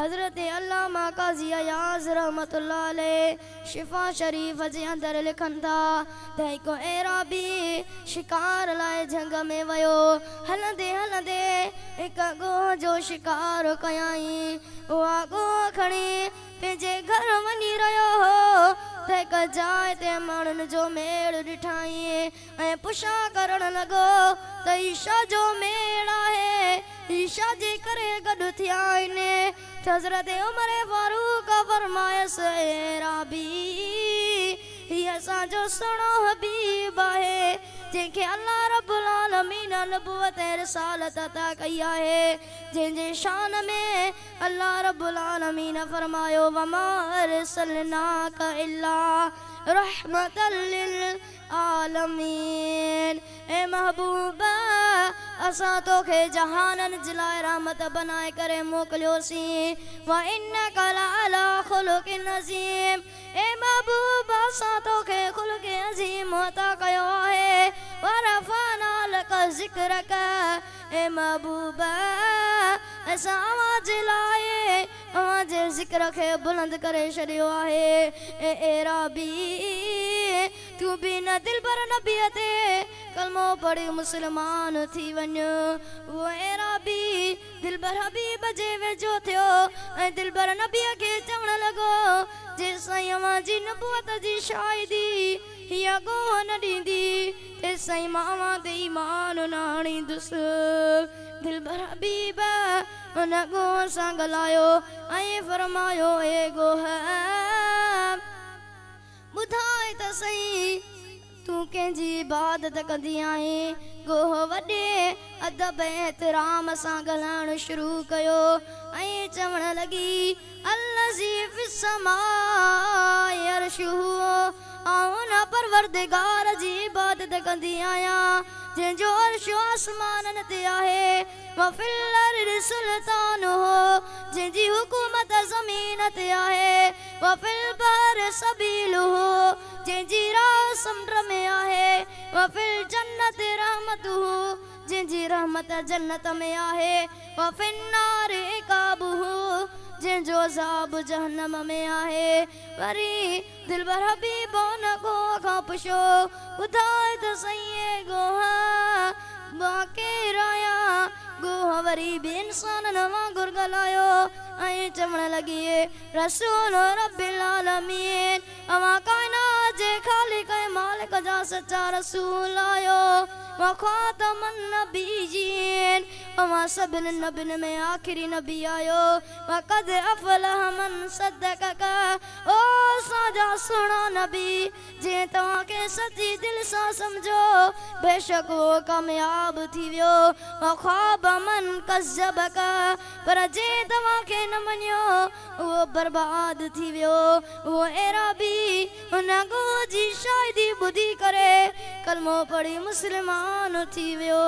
हज़रत अल्लामा क़ाज़ी अयाज़ रहमतुल्लाह अलैह शिफ़ा शरीफ़ जे अंदर लिखनि था त हिकु एराबी शिकार लाइ झंग में वियो। हलंदे हलंदे हिकु गोह जो शिकार कयाई। उहा गोह खणी पंहिंजे घर वञी रहियो हो त हिकु जाइ ते माण्हुनि जो मेड़ ॾिठाई ऐं पुछा करण लॻो त ईशा जो मेड़ आहे, ईशा जे करे गॾु थिया आहिनि। हज़रत उमर फारूक फरमायसि एराबी हीअ असांजो सुहिणो हबीब आहे जंहिंखे अल्लाह रब्बुल आलमीन नबुवत ऐं रिसालत अता कई आहे, जंहिंजे शान में अल्लाह रब्बुल आलमीन फरमायो वमा अरसलनाक इल्ला रहमतल लिल आलमीन। ए महबूबा असां तोखे जहाननि जे लाइ रहमत बनाए करे मोकिलियोसीं। व इन्नका लअला खुलुकिन अज़ीम। ए महबूबा असां तोखे खुलुक अज़ीम अता कयो आहे। व रफ़अना लक ज़िक्रक। ए महबूबा असां अव्हां जे लाइ अव्हां जे ज़िक्र खे बुलंद करे छॾियो आहे। ए एराबी तूं बि न दिलबर नबीअ ते कलमो पढ़ी मुसलमान थी वञ। वो एराबी दिलबर हबीब जे वेझो थियो ऐं दिलबर नबीअ खे चवण लॻो जेसिताईं अव्हां जी नबुवत जी शाहिदी हीअ गोह न ॾींदी तेसिताईं मां अव्हां ते ईमान न आणींदुसि। दिलबर हबीब उन गोह सां ॻाल्हायो ऐं फरमायो ए गोह ॿुधाए त सही तूं कंहिंजी इबादत कंदी आहीं। गोह वॾे अदब एहतराम सां ॻाल्हाइणु शुरू कयो ऐं चवण लॻी अल्लज़ी फ़िस समाइ अर्शुहु आऊं न परवरदिगार जी इबादत कंदी आहियां जंहिंजो अर्श आसमाननि ते आहे। व फ़िल अर्दि सुल्तानुहु जंहिंजी हुकूमत ज़मीन ते आहे। व फ़िल बहरि सबीलुहु जंहिंजी राह समुंड में आहे। व फ़िल जन्नत रहमतुहु जंहिंजी रहमत जन्नत में आहे। व फ़िन्नार इक़ाबुहु जंहिंजो अज़ाब जहन्नम में आहे। वरी दिलबर हबीब उन गोह खां पुछो ॿुधाए त सही ए गोह मां केरु आहियां। गोह वरी बि इंसाननि वांगुरु ॻाल्हायो ऐं चवण लॻी रसूल रब्बिल आलमीन अव्हां काइनात जे ख़ालिक़ ऐं मालिक जा सच्चा रसूल आहियो। व ख़ातमुन नबीयीन अव्हां सभिनी नबियुनि में आख़िरी नबी आहियो। व क़द अफ़लह मन सद्दक़क ओ असांजा सुहिणा नबी जंहिं तव्हांखे सची दिलि सां सम्झो बेशक उहो कामयाब थी वियो। व ख़ाब मन कज़्ज़बक पर जंहिं तव्हांखे न मञियो उहो बर्बाद थी वियो। उहो एराबी हुन गोह जी शाहिदी ॿुधी करे कलमो पढ़ी मुस्लमान थी वियो।